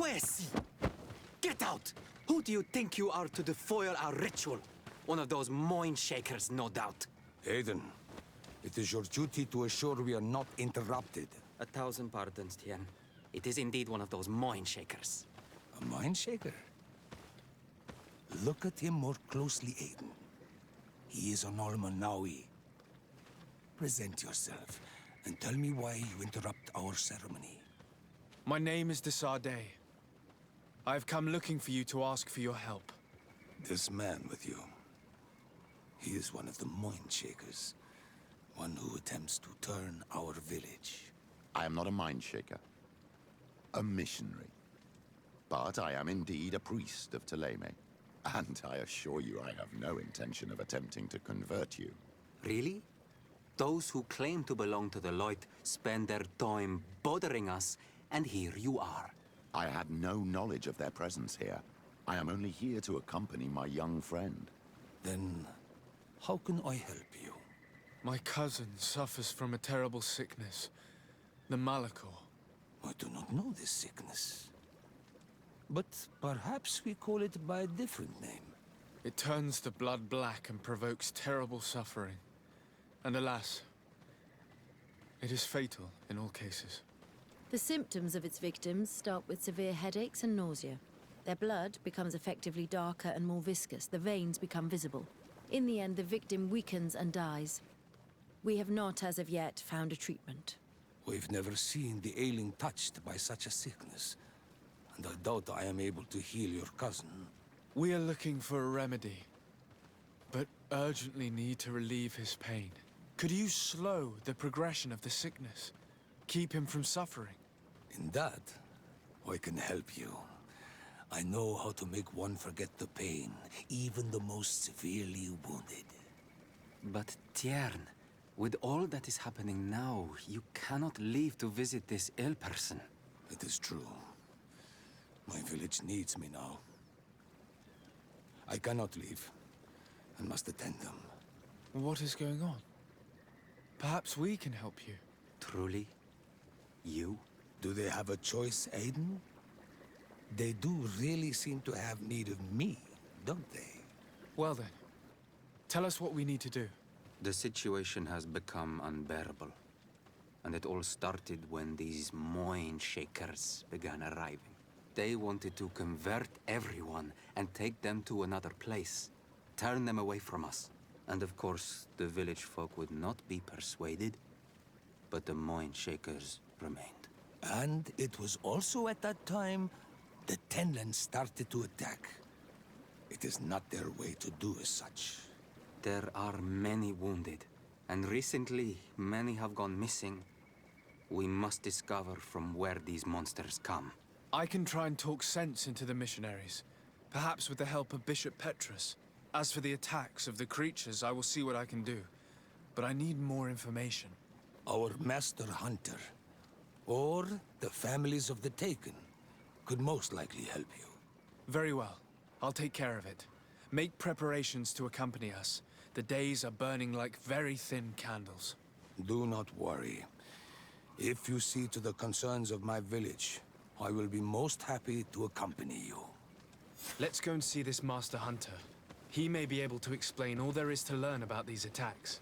Poesy! Get out! Who do you think you are to defoil our ritual? One of those moin shakers, no doubt. Aiden, it is your duty to assure we are not interrupted. 1,000 pardons, Tien. It is indeed one of those moin shakers. A mind shaker? Look at him more closely, Aiden. He is an Almanawi. Present yourself, and tell me why you interrupt our ceremony. My name is Desade. I have come looking for you to ask for your help. This man with you, he is one of the mind shakers. One who attempts to turn our village. I am not a mind shaker. A missionary. But I am indeed a priest of Thélème. And I assure you I have no intention of attempting to convert you. Really? Those who claim to belong to the Lloyd spend their time bothering us, and here you are. I had no knowledge of their presence here. I am only here to accompany my young friend. Then, how can I help you? My cousin suffers from a terrible sickness, the Malachor. I do not know this sickness. But perhaps we call it by a different name. It turns the blood black and provokes terrible suffering. And alas, it is fatal in all cases. The symptoms of its victims start with severe headaches and nausea. Their blood becomes effectively darker and more viscous. The veins become visible. In the end, the victim weakens and dies. We have not, as of yet, found a treatment. We've never seen the ailing touched by such a sickness. And I doubt I am able to heal your cousin. We are looking for a remedy, but urgently need to relieve his pain. Could you slow the progression of the sickness? Keep him from suffering? In that, I can help you. I know how to make one forget the pain, even the most severely wounded. But Tiern, with all that is happening now, you cannot leave to visit this ill person. It is true. My village needs me now. I cannot leave. I must attend them. What is going on? Perhaps we can help you. Truly? You? Do they have a choice, Aiden? They do really seem to have need of me, don't they? Well then, tell us what we need to do. The situation has become unbearable. And it all started when these moin shakers began arriving. They wanted to convert everyone and take them to another place. Turn them away from us. And of course, the village folk would not be persuaded. But the moin shakers remained. And it was also at that time the Tenland started to attack. It is not their way to do as such. There are many wounded, and recently many have gone missing. We must discover from where these monsters come. I can try and talk sense into the missionaries, perhaps with the help of Bishop Petrus. As for the attacks of the creatures, I will see what I can do. But I need more information. Our master hunter, or the families of the Taken, could most likely help you. Very well. I'll take care of it. Make preparations to accompany us. The days are burning like very thin candles. Do not worry. If you see to the concerns of my village, I will be most happy to accompany you. Let's go and see this Master Hunter. He may be able to explain all there is to learn about these attacks.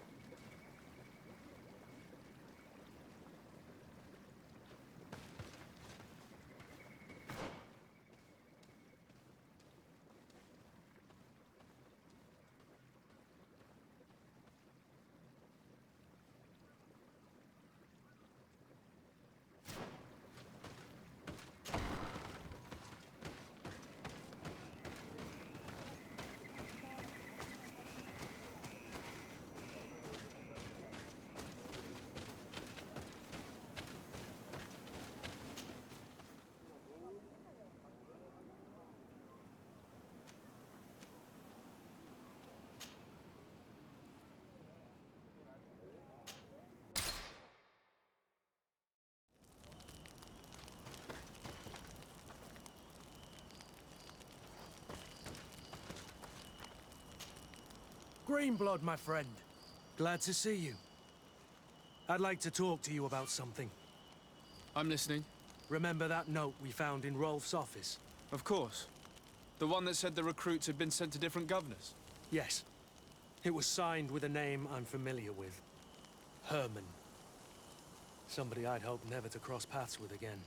Greenblood, my friend. Glad to see you. I'd like to talk to you about something. I'm listening. Remember that note we found in Rolf's office? Of course. The one that said the recruits had been sent to different governors. Yes. It was signed with a name I'm familiar with. Herman. Somebody I'd hoped never to cross paths with again.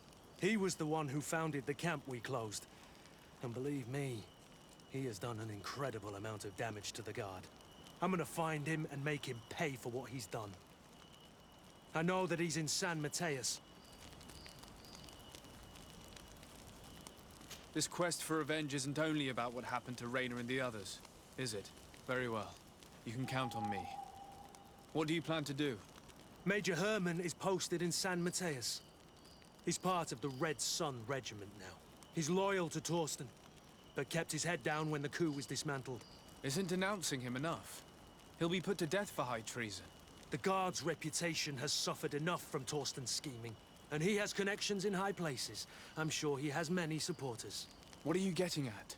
He was the one who founded the camp we closed. And believe me, he has done an incredible amount of damage to the Guard. I'm gonna find him and make him pay for what he's done. I know that he's in San Mateus. This quest for revenge isn't only about what happened to Raynor and the others, is it? Very well. You can count on me. What do you plan to do? Major Herman is posted in San Mateus. He's part of the Red Sun Regiment now. He's loyal to Torsten, but kept his head down when the coup was dismantled. Isn't denouncing him enough? He'll be put to death for high treason. The Guard's reputation has suffered enough from Torsten's scheming, and he has connections in high places. I'm sure he has many supporters. What are you getting at?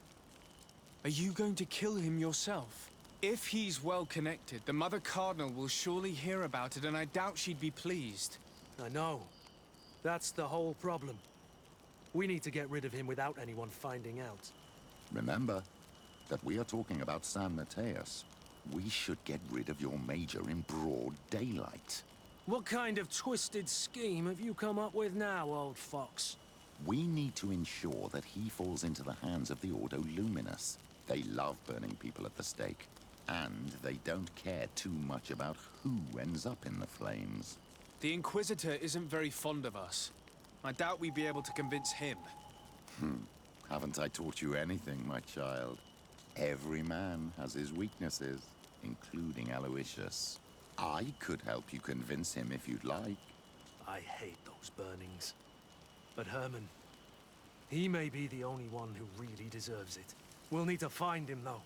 Are you going to kill him yourself? If he's well connected, the Mother Cardinal will surely hear about it, and I doubt she'd be pleased. I know. That's the whole problem. We need to get rid of him without anyone finding out. Remember that we are talking about San Mateus. We should get rid of your major in broad daylight. What kind of twisted scheme have you come up with now, old fox? We need to ensure that he falls into the hands of the Ordo Luminous. They love burning people at the stake, and they don't care too much about who ends up in the flames. The Inquisitor isn't very fond of us. I doubt we'd be able to convince him. Haven't I taught you anything, my child? Every man has his weaknesses, including Aloysius. I could help you convince him if you'd like. I hate those burnings. But Herman, he may be the only one who really deserves it. We'll need to find him, though.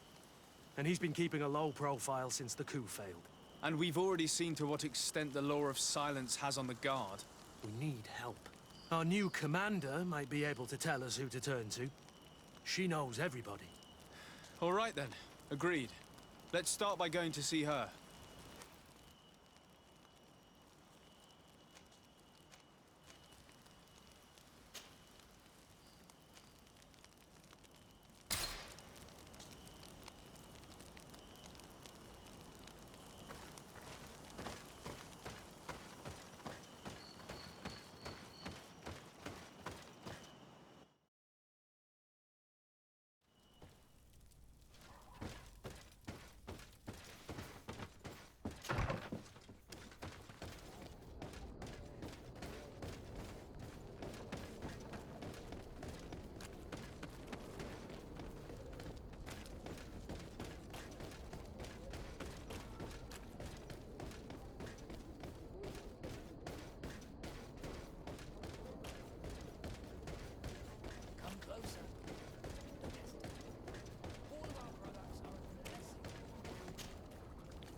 And he's been keeping a low profile since the coup failed. And we've already seen to what extent the law of silence has on the Guard. We need help. Our new commander might be able to tell us who to turn to. She knows everybody. All right then. Agreed. Let's start by going to see her.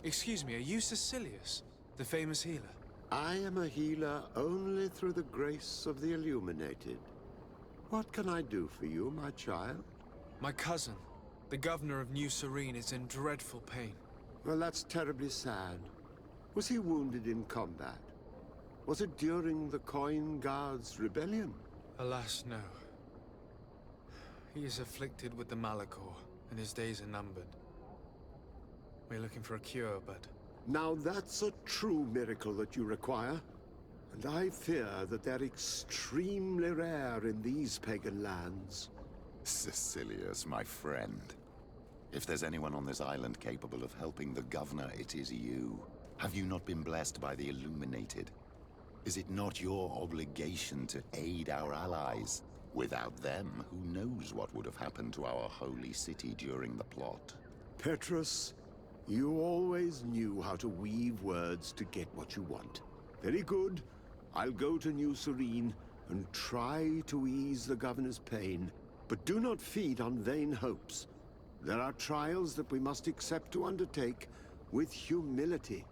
Excuse me, are you Cecilius, the famous healer? I am a healer only through the grace of the Illuminated. What can I do for you, my child? My cousin, the governor of New Serene, is in dreadful pain. Well, that's terribly sad. Was he wounded in combat? Was it during the Coin Guards' rebellion? Alas, no. He is afflicted with the Malachor, and his days are numbered. We're looking for a cure, but... Now that's a true miracle that you require. And I fear that they're extremely rare in these pagan lands. Cecilius, my friend. If there's anyone on this island capable of helping the governor, it is you. Have you not been blessed by the Illuminated? Is it not your obligation to aid our allies? Without them, who knows what would have happened to our holy city during the plot? Petrus, you always knew how to weave words to get what you want. Very good. I'll go to New Serene and try to ease the governor's pain. But do not feed on vain hopes. There are trials that we must accept to undertake with humility.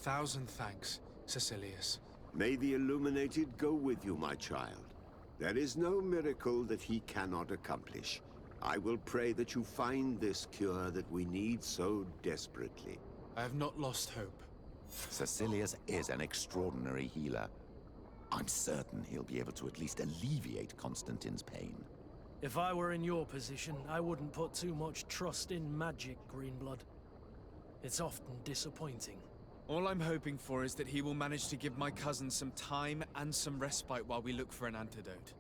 Thousand thanks, Cecilius. May the Illuminated go with you, my child. There is no miracle that he cannot accomplish. I will pray that you find this cure that we need so desperately. I have not lost hope. Cecilius is an extraordinary healer. I'm certain he'll be able to at least alleviate Constantine's pain. If I were in your position, I wouldn't put too much trust in magic, Greenblood. It's often disappointing. All I'm hoping for is that he will manage to give my cousin some time and some respite while we look for an antidote.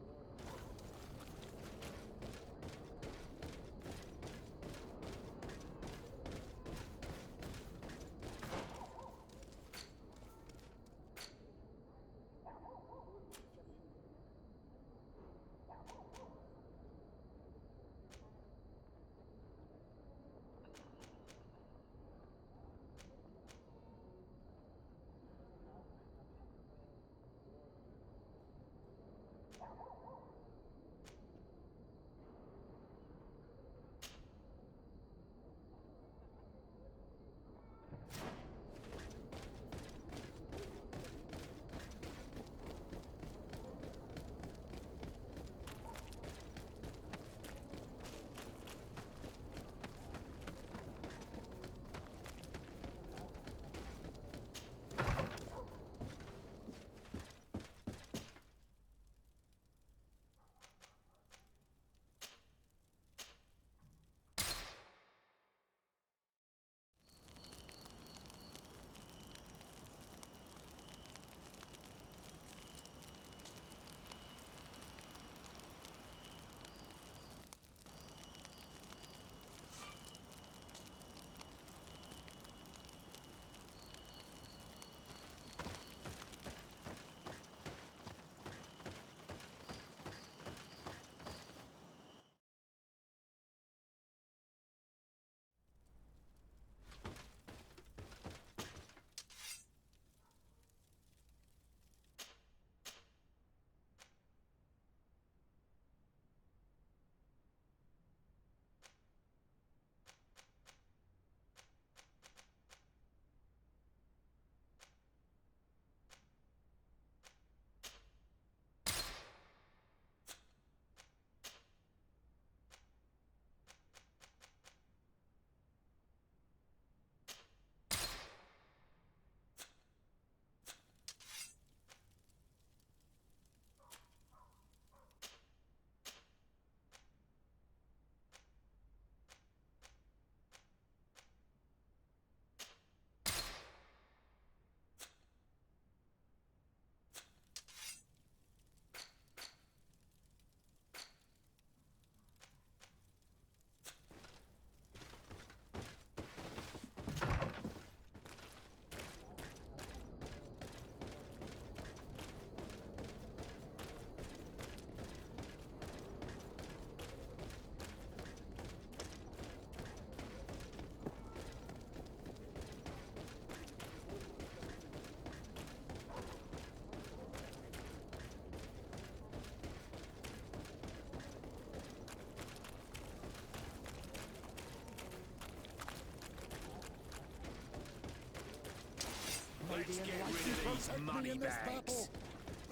Let's get rid of these money bags.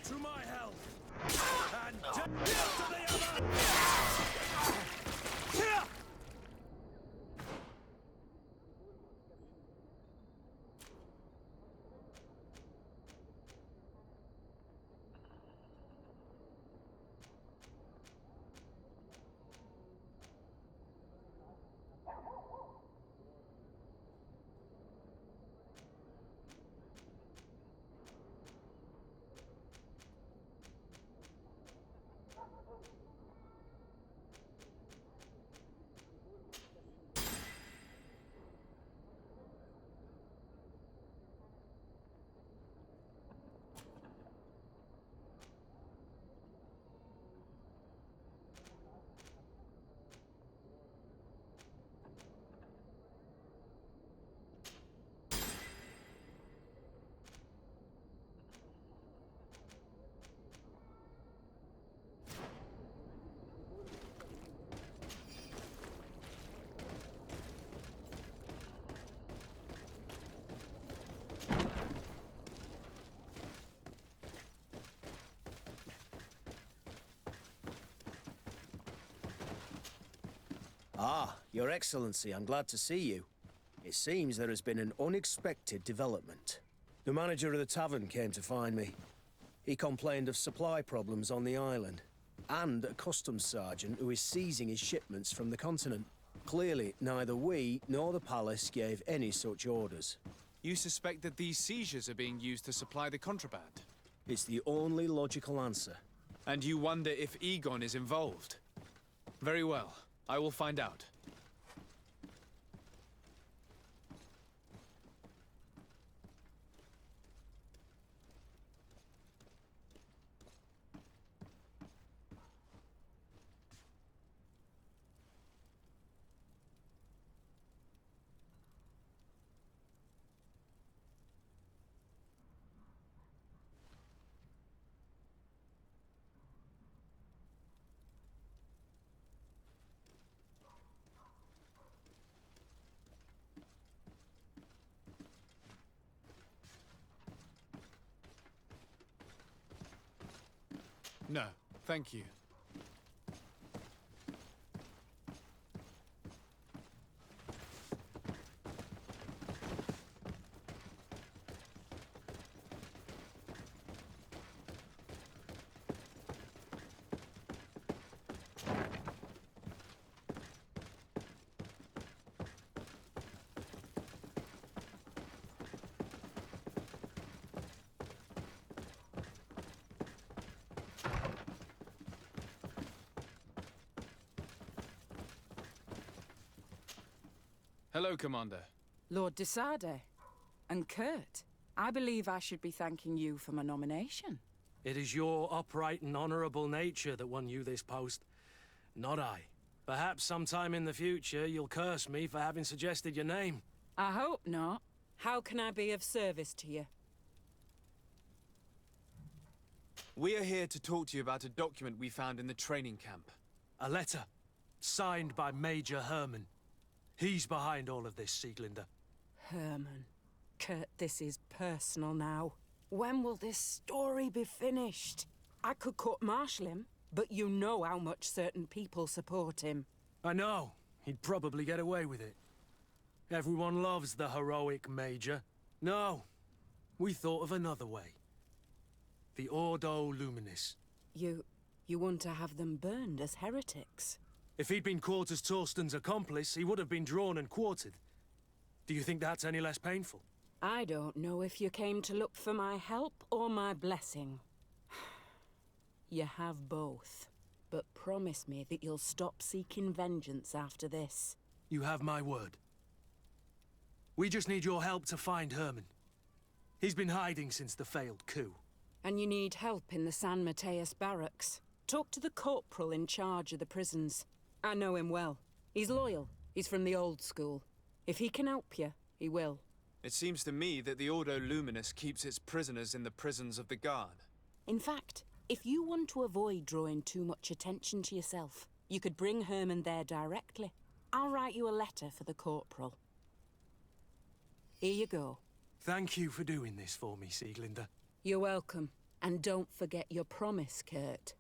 To my health. And to the other. Ah, Your Excellency, I'm glad to see you. It seems there has been an unexpected development. The manager of the tavern came to find me. He complained of supply problems on the island, and a customs sergeant who is seizing his shipments from the continent. Clearly, neither we nor the palace gave any such orders. You suspect that these seizures are being used to supply the contraband? It's the only logical answer. And you wonder if Egon is involved? Very well. I will find out. No, thank you. Hello, Commander. Lord de Sade. And Kurt, I believe I should be thanking you for my nomination. It is your upright and honorable nature that won you this post, not I. Perhaps sometime in the future you'll curse me for having suggested your name. I hope not. How can I be of service to you? We are here to talk to you about a document we found in the training camp. A letter, signed by Major Herman. He's behind all of this, Sieglinde. Herman. Kurt, this is personal now. When will this story be finished? I could court-martial him, but you know how much certain people support him. I know. He'd probably get away with it. Everyone loves the heroic Major. No, we thought of another way. The Ordo Luminis. You want to have them burned as heretics? If he'd been caught as Torsten's accomplice, he would have been drawn and quartered. Do you think that's any less painful? I don't know if you came to look for my help or my blessing. You have both. But promise me that you'll stop seeking vengeance after this. You have my word. We just need your help to find Herman. He's been hiding since the failed coup. And you need help in the San Mateus barracks. Talk to the corporal in charge of the prisons. I know him well. He's loyal. He's from the old school. If he can help you, he will. It seems to me that the Ordo Luminis keeps its prisoners in the prisons of the Guard. In fact, if you want to avoid drawing too much attention to yourself, you could bring Herman there directly. I'll write you a letter for the corporal. Here you go. Thank you for doing this for me, Sieglinde. You're welcome. And don't forget your promise, Kurt.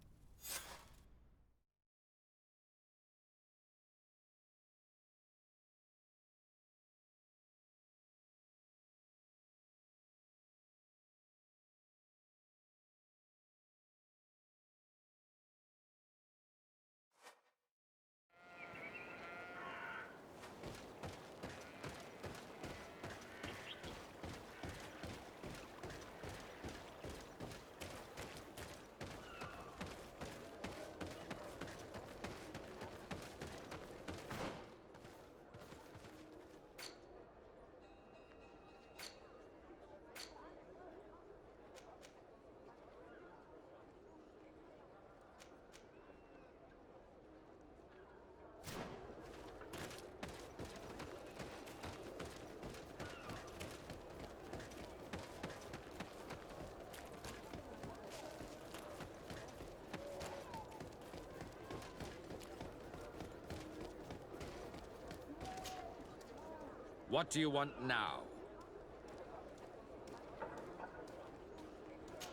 What do you want now?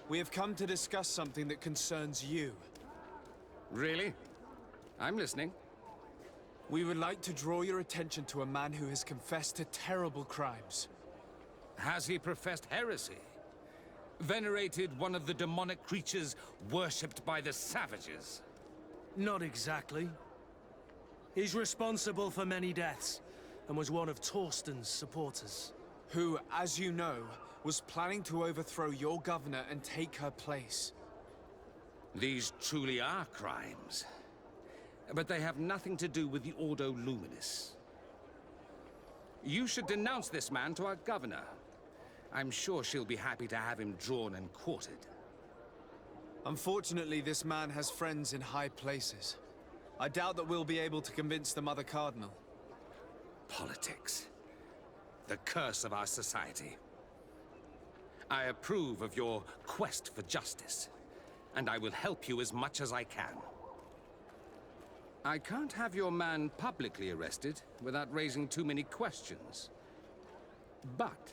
We have come to discuss something that concerns you. Really? I'm listening. We would like to draw your attention to a man who has confessed to terrible crimes. Has he professed heresy? Venerated one of the demonic creatures worshipped by the savages. Not exactly. He's responsible for many deaths, and was one of Torsten's supporters. Who, as you know, was planning to overthrow your governor and take her place. These truly are crimes. But they have nothing to do with the Ordo Luminis. You should denounce this man to our governor. I'm sure she'll be happy to have him drawn and quartered. Unfortunately, this man has friends in high places. I doubt that we'll be able to convince the Mother Cardinal. Politics. The curse of our society. I approve of your quest for justice, and I will help you as much as I can. I can't have your man publicly arrested without raising too many questions. But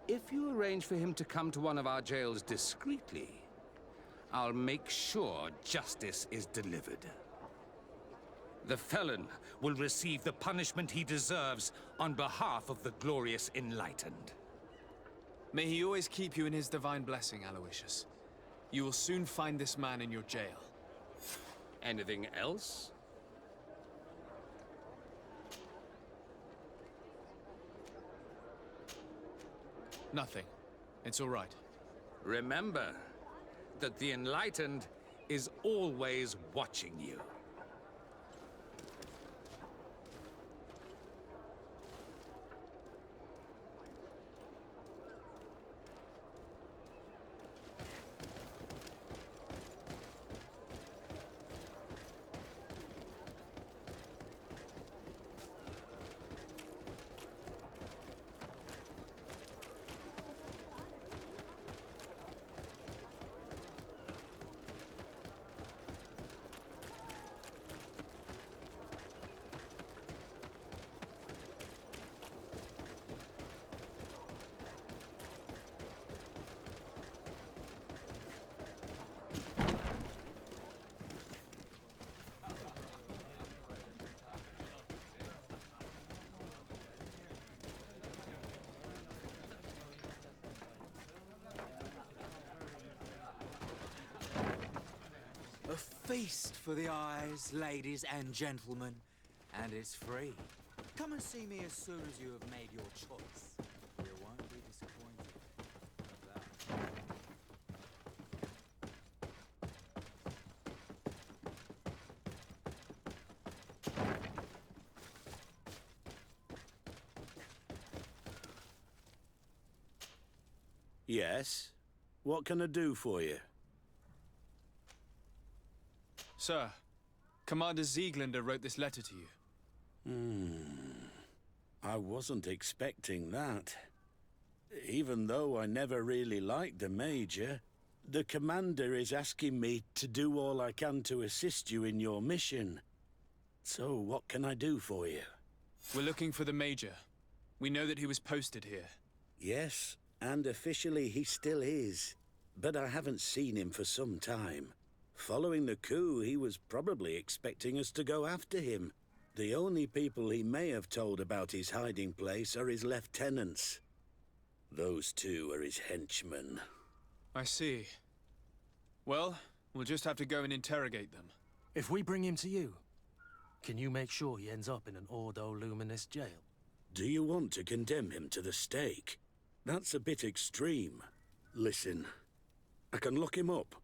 if you arrange for him to come to one of our jails discreetly, I'll make sure justice is delivered. The felon will receive the punishment he deserves on behalf of the glorious Enlightened. May he always keep you in his divine blessing, Aloysius. You will soon find this man in your jail. Anything else? Nothing. It's all right. Remember that the Enlightened is always watching you. A feast for the eyes, ladies and gentlemen, and it's free. Come and see me as soon as you have made your choice. You won't be disappointed of that. Yes? What can I do for you? Sir, Commander Zieglander wrote this letter to you. I wasn't expecting that. Even though I never really liked the Major, the Commander is asking me to do all I can to assist you in your mission. So what can I do for you? We're looking for the Major. We know that he was posted here. Yes, and officially he still is. But I haven't seen him for some time. Following the coup, he was probably expecting us to go after him. The only people he may have told about his hiding place are his lieutenants. Those two are his henchmen. I see. Well, we'll just have to go and interrogate them. If we bring him to you, can you make sure he ends up in an Ordo Luminis jail? Do you want to condemn him to the stake? That's a bit extreme. Listen, I can lock him up,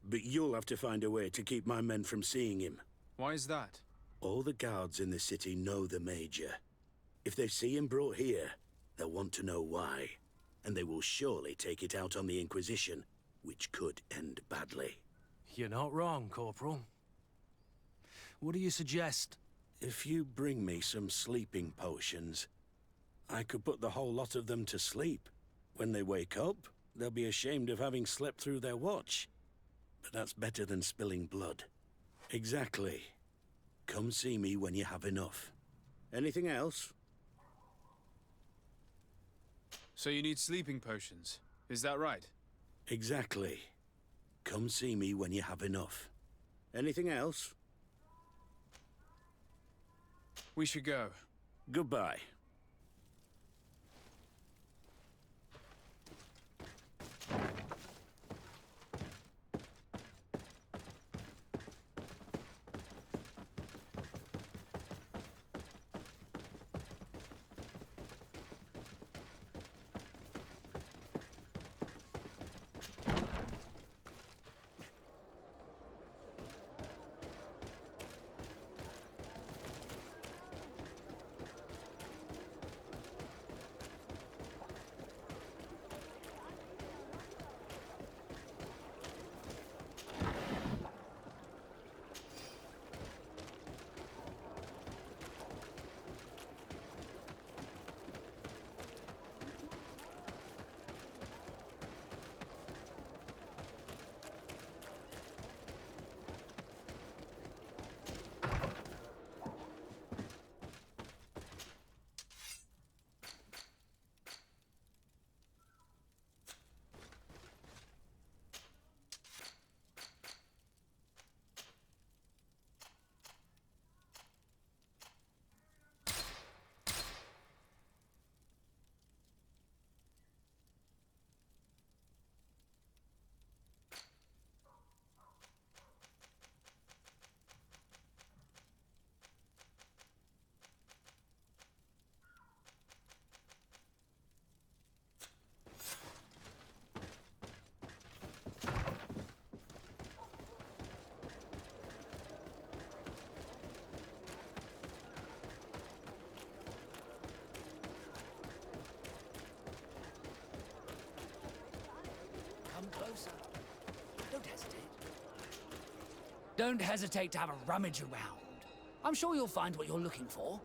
but you'll have to find a way to keep my men from seeing him. Why is that? All the guards in the city know the Major. If they see him brought here, they'll want to know why. And they will surely take it out on the Inquisition, which could end badly. You're not wrong, Corporal. What do you suggest? If you bring me some sleeping potions, I could put the whole lot of them to sleep. When they wake up, they'll be ashamed of having slept through their watch. But that's better than spilling blood. Exactly. Come see me when you have enough. Anything else? So you need sleeping potions, is that right? Exactly. Come see me when you have enough. Anything else? We should go. Goodbye. Don't hesitate to have a rummage around. I'm sure you'll find what you're looking for.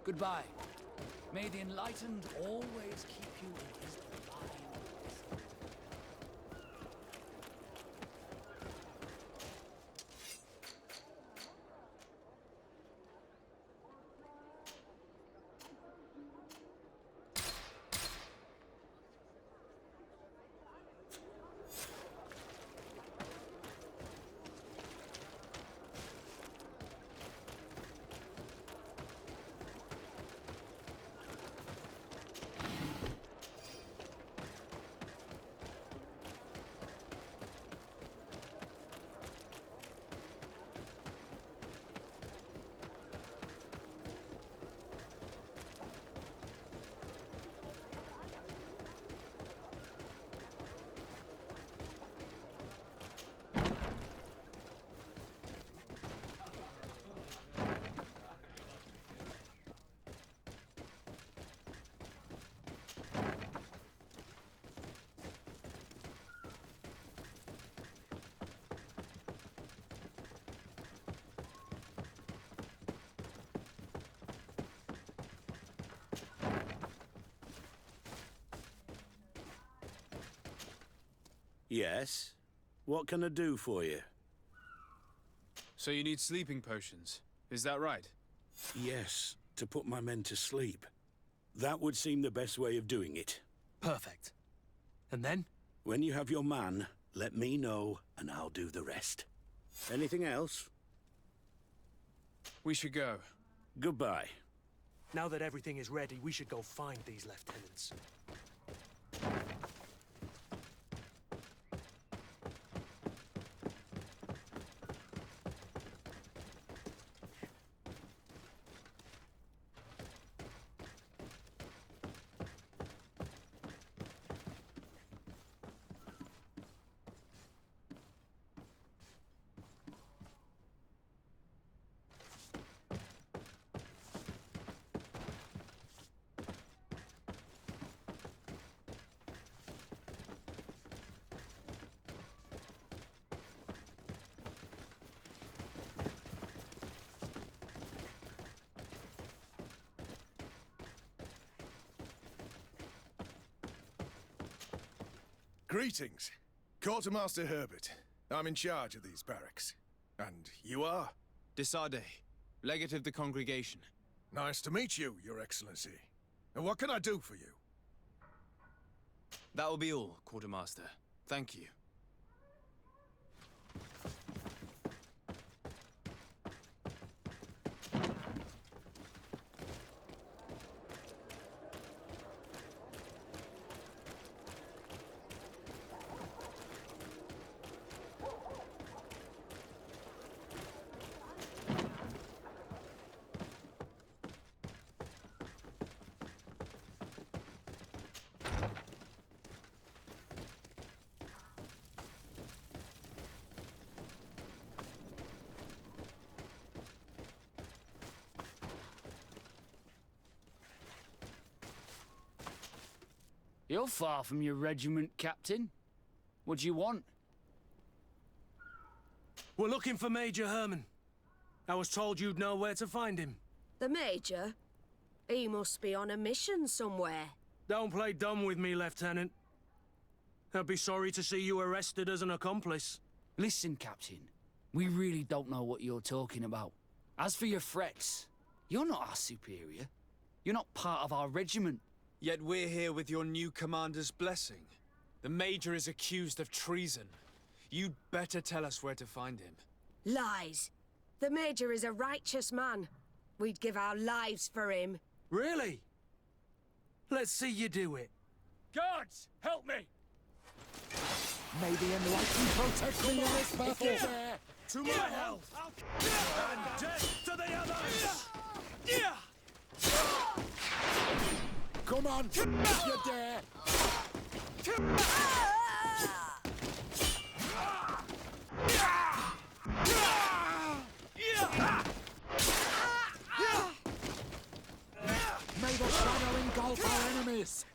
Goodbye. May the enlightened always keep you in his divine wisdom. Yes? What can I do for you? So you need sleeping potions, is that right? Yes, to put my men to sleep. That would seem the best way of doing it. Perfect. And then? When you have your man, let me know, and I'll do the rest. Anything else? We should go. Goodbye. Now that everything is ready, we should go find these lieutenants. Greetings. Quartermaster Herbert. I'm in charge of these barracks. And you are? Desade, legate of the congregation. Nice to meet you, Your Excellency. And what can I do for you? That will be all, Quartermaster. Thank you. You're far from your regiment, Captain. What do you want? We're looking for Major Herman. I was told you'd know where to find him. The Major? He must be on a mission somewhere. Don't play dumb with me, Lieutenant. I'd be sorry to see you arrested as an accomplice. Listen, Captain. We really don't know what you're talking about. As for your threats, you're not our superior. You're not part of our regiment. Yet we're here with your new commander's blessing. The Major is accused of treason. You'd better tell us where to find him. Lies. The Major is a righteous man. We'd give our lives for him. Really? Let's see you do it. Guards, help me! May the enlightened protect me in this battle! To my health! And death to the others! Come on, if you dare! May the shadow engulf our enemies!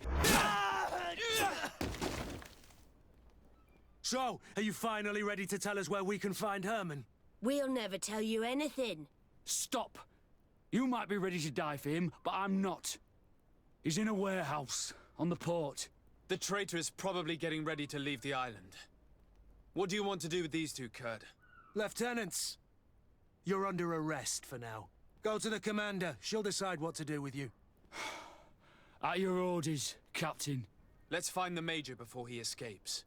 So, are you finally ready to tell us where we can find Herman? We'll never tell you anything. Stop! You might be ready to die for him, but I'm not. He's in a warehouse on the port. The traitor is probably getting ready to leave the island. What do you want to do with these two, Kurd? Lieutenants, you're under arrest for now. Go to the commander. She'll decide what to do with you. At your orders, Captain. Let's find the Major before he escapes.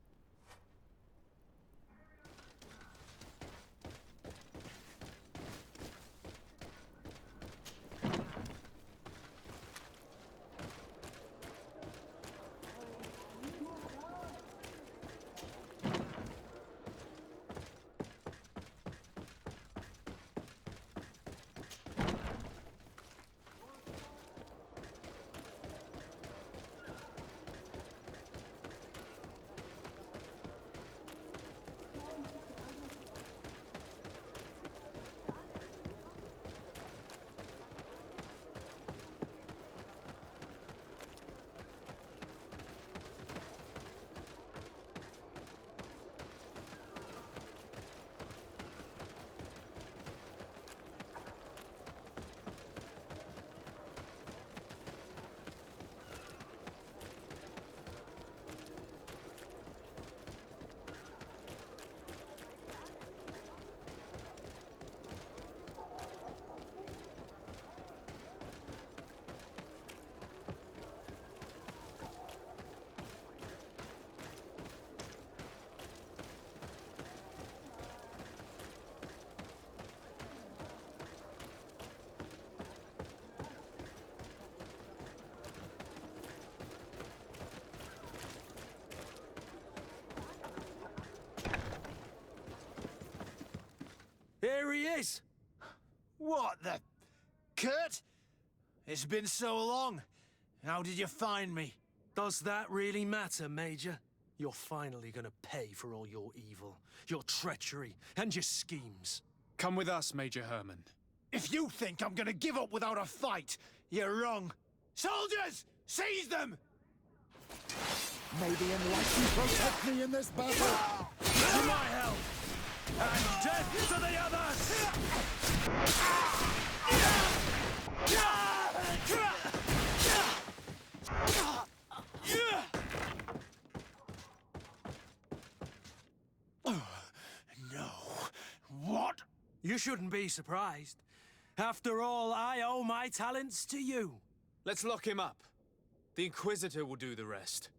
Here he is! What the... Kurt? It's been so long. How did you find me? Does that really matter, Major? You're finally gonna pay for all your evil, your treachery, and your schemes. Come with us, Major Herman. If you think I'm gonna give up without a fight, you're wrong. Soldiers! Seize them! May the enlightened protect me in this battle! To my help! And death to the others! No. What? You shouldn't be surprised. After all, I owe my talents to you. Let's lock him up. The Inquisitor will do the rest.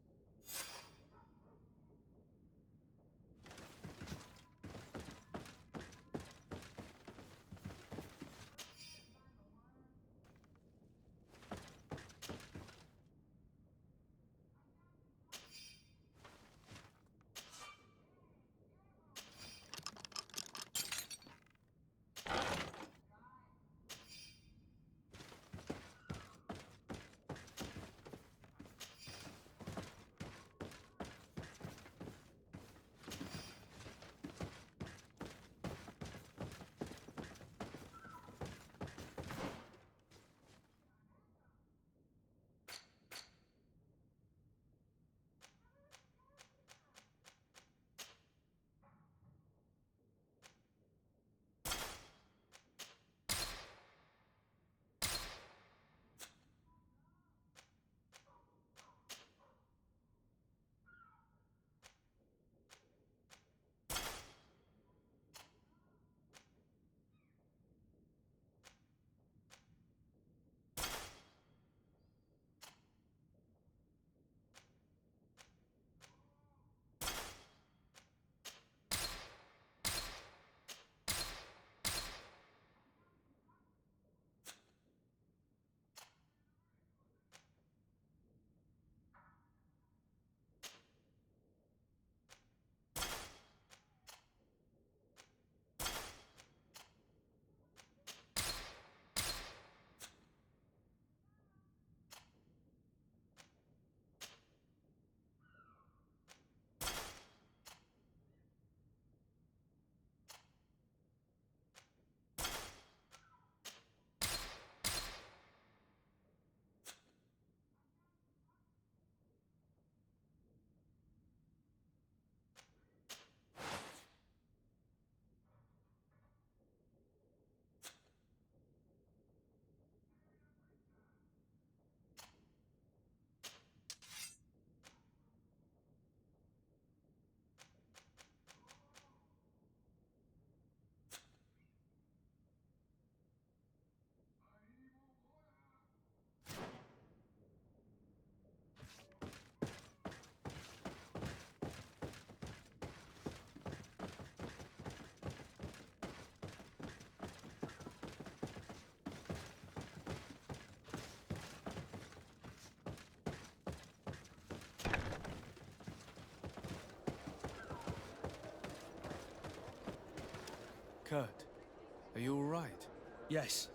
Are you all right? Yes.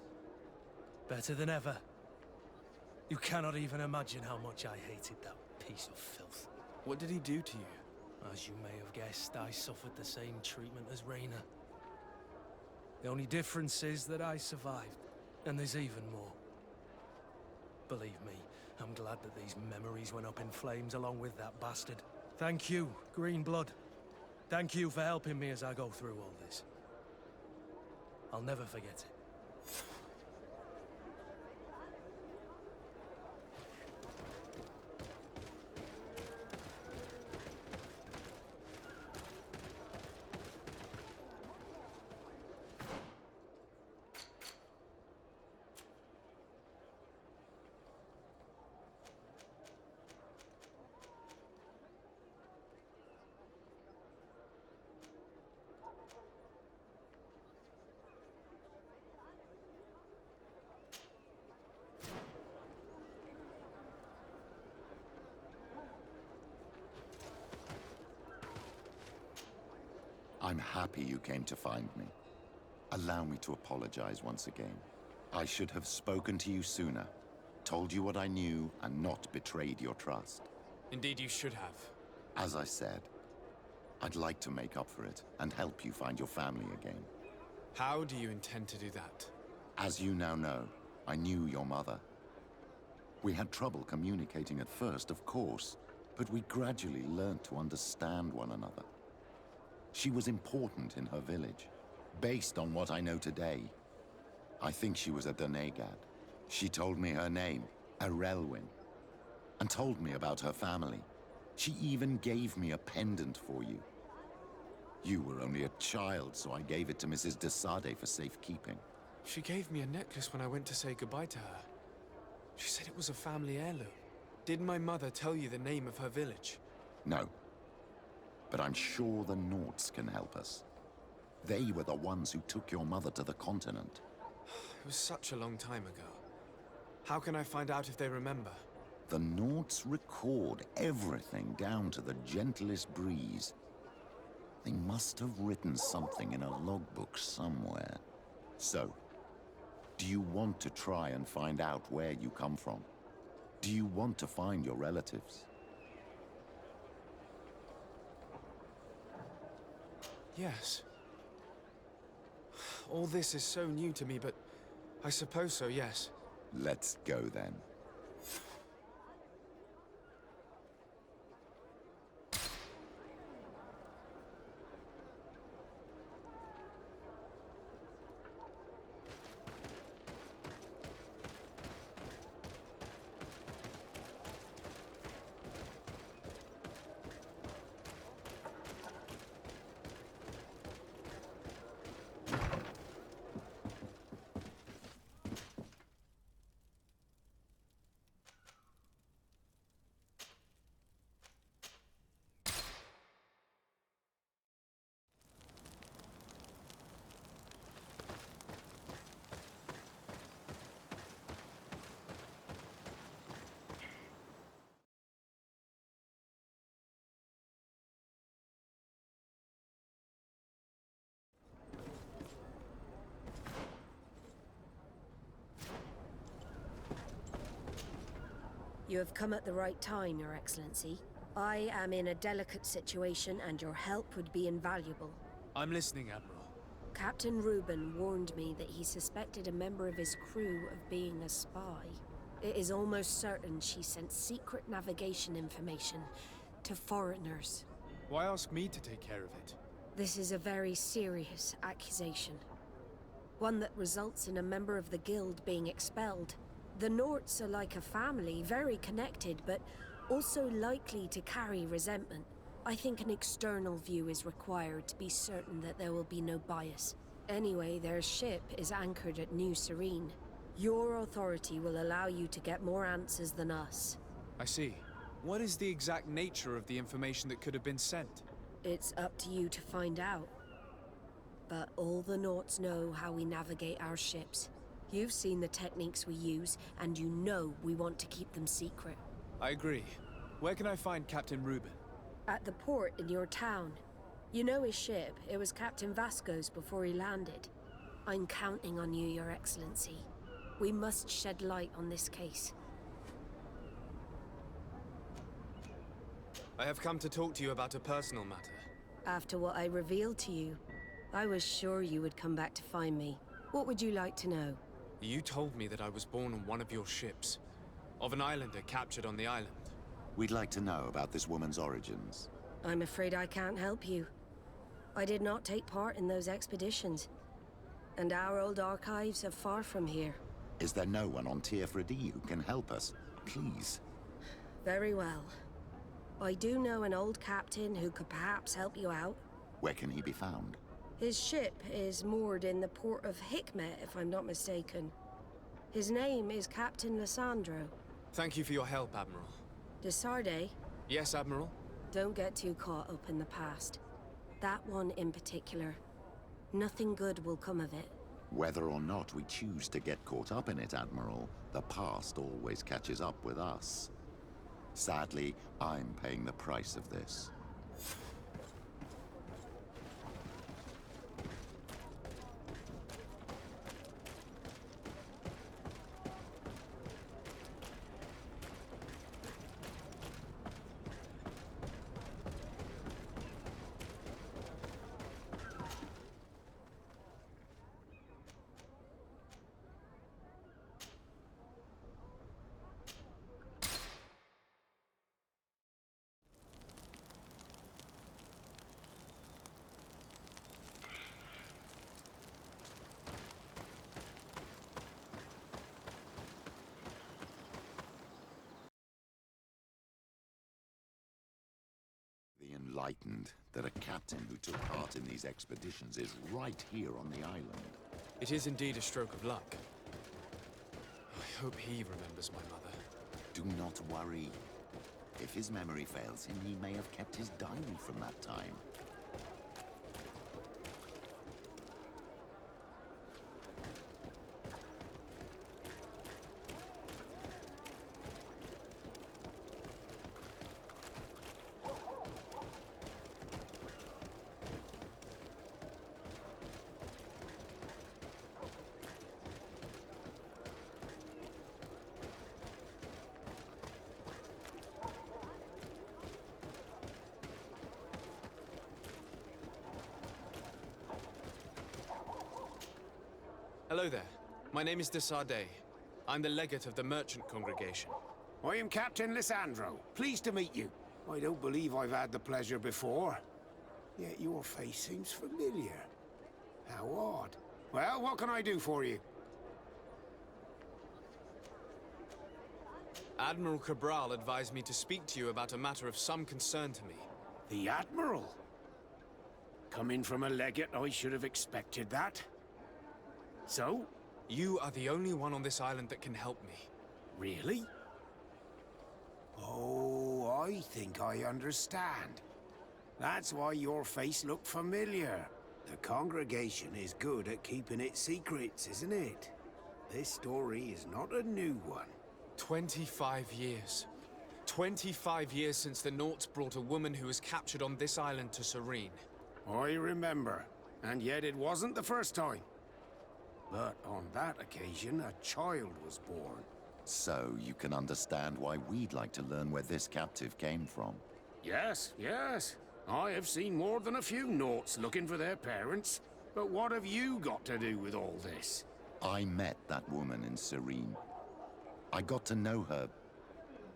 Better than ever. You cannot even imagine how much I hated that piece of filth. What did he do to you? As you may have guessed, I suffered the same treatment as Reyna. The only difference is that I survived, and there's even more. Believe me, I'm glad that these memories went up in flames along with that bastard. Thank you, Green Blood. Thank you for helping me as I go through all this. I'll never forget it. I'm happy you came to find me. Allow me to apologize once again. I should have spoken to you sooner, told you what I knew, and not betrayed your trust. Indeed, you should have. As I said, I'd like to make up for it and help you find your family again. How do you intend to do that? As you now know, I knew your mother. We had trouble communicating at first, of course, but we gradually learned to understand one another. She was important in her village. Based on what I know today, I think she was a Donegad. She told me her name, Arelwyn, and told me about her family. She even gave me a pendant for you. You were only a child, so I gave it to Mrs. de Sade for safekeeping. She gave me a necklace when I went to say goodbye to her. She said it was a family heirloom. Did my mother tell you the name of her village? No. But I'm sure the Norts can help us. They were the ones who took your mother to the continent. It was such a long time ago. How can I find out if they remember? The Norts record everything down to the gentlest breeze. They must have written something in a logbook somewhere. So, do you want to try and find out where you come from? Do you want to find your relatives? Yes. All this is so new to me, but I suppose so, yes. Let's go then. You have come at the right time, Your Excellency. I am in a delicate situation, and your help would be invaluable. I'm listening, Admiral. Captain Reuben warned me that he suspected a member of his crew of being a spy. It is almost certain she sent secret navigation information to foreigners. Why ask me to take care of it? This is a very serious accusation. One that results in a member of the guild being expelled. The Norts are like a family, very connected, but also likely to carry resentment. I think an external view is required to be certain that there will be no bias. Anyway, their ship is anchored at New Serene. Your authority will allow you to get more answers than us. I see. What is the exact nature of the information that could have been sent? It's up to you to find out. But all the Norts know how we navigate our ships. You've seen the techniques we use, and you know we want to keep them secret. I agree. Where can I find Captain Reuben? At the port in your town. You know his ship. It was Captain Vasco's before he landed. I'm counting on you, Your Excellency. We must shed light on this case. I have come to talk to you about a personal matter. After what I revealed to you, I was sure you would come back to find me. What would you like to know? You told me that I was born on one of your ships, of an islander captured on the island. We'd like to know about this woman's origins. I'm afraid I can't help you. I did not take part in those expeditions. And our old archives are far from here. Is there no one on Tier-Fredy who can help us? Please. Very well. I do know an old captain who could perhaps help you out. Where can he be found? His ship is moored in the port of Hikmet, if I'm not mistaken. His name is Captain Lissandro. Thank you for your help, Admiral. De Sardet? Yes, Admiral? Don't get too caught up in the past. That one in particular. Nothing good will come of it. Whether or not we choose to get caught up in it, Admiral, the past always catches up with us. Sadly, I'm paying the price of this. The enlightened that a captain who took part in these expeditions is right here on the island. It is indeed a stroke of luck. I hope he remembers my mother. Do not worry. If his memory fails him, he may have kept his diary from that time. Hello there. My name is de Sardet. I'm the legate of the merchant congregation. I am Captain Lissandro. Pleased to meet you. I don't believe I've had the pleasure before. Yet your face seems familiar. How odd. Well, what can I do for you? Admiral Cabral advised me to speak to you about a matter of some concern to me. The Admiral? Coming from a legate, I should have expected that. So? You are the only one on this island that can help me. Really? Oh, I think I understand. That's why your face looked familiar. The congregation is good at keeping its secrets, isn't it? This story is not a new one. 25 years. 25 years since the Nauts brought a woman who was captured on this island to Serene. I remember. And yet it wasn't the first time. But on that occasion, a child was born. So you can understand why we'd like to learn where this captive came from. Yes, yes. I have seen more than a few Nauts looking for their parents. But what have you got to do with all this? I met that woman in Serene. I got to know her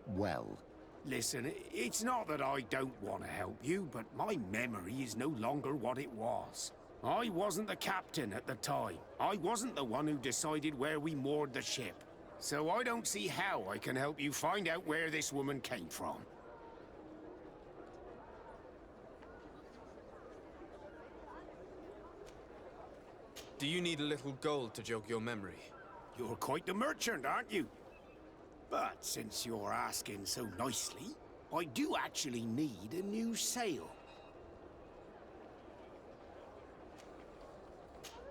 well. Listen, it's not that I don't want to help you, but my memory is no longer what it was. I wasn't the captain at the time. I wasn't the one who decided where we moored the ship. So I don't see how I can help you find out where this woman came from. Do you need a little gold to jog your memory? You're quite the merchant, aren't you? But since you're asking so nicely, I do actually need a new sail.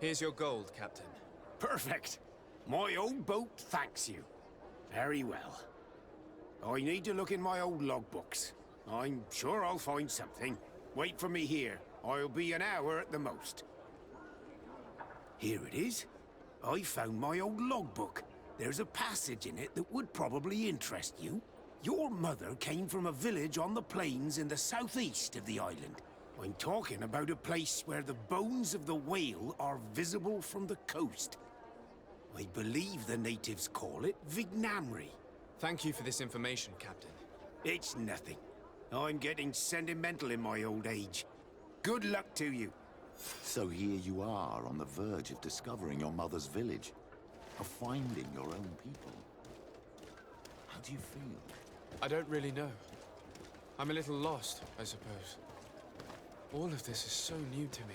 Here's your gold, Captain. Perfect. My old boat thanks you. Very well. I need to look in my old logbooks. I'm sure I'll find something. Wait for me here. I'll be an hour at the most. Here it is. I found my old logbook. There's a passage in it that would probably interest you. Your mother came from a village on the plains in the southeast of the island. I'm talking about a place where the bones of the whale are visible from the coast. I believe the natives call it Vignamri. Thank you for this information, Captain. It's nothing. I'm getting sentimental in my old age. Good luck to you. So here you are on the verge of discovering your mother's village, of finding your own people. How do you feel? I don't really know. I'm a little lost, I suppose. All of this is so new to me.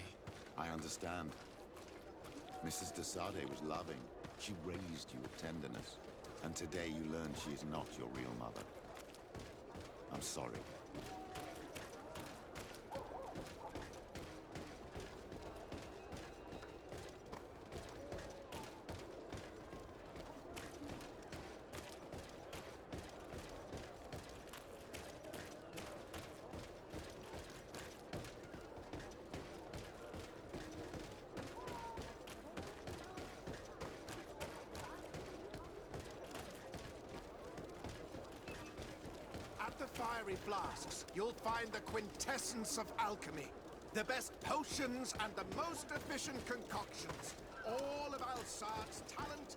I understand. Mrs. de Sade was loving. She raised you with tenderness. And today you learn she is not your real mother. I'm sorry. At the fiery flasks, you'll find the quintessence of alchemy. The best potions and the most efficient concoctions. All of Alsard's talent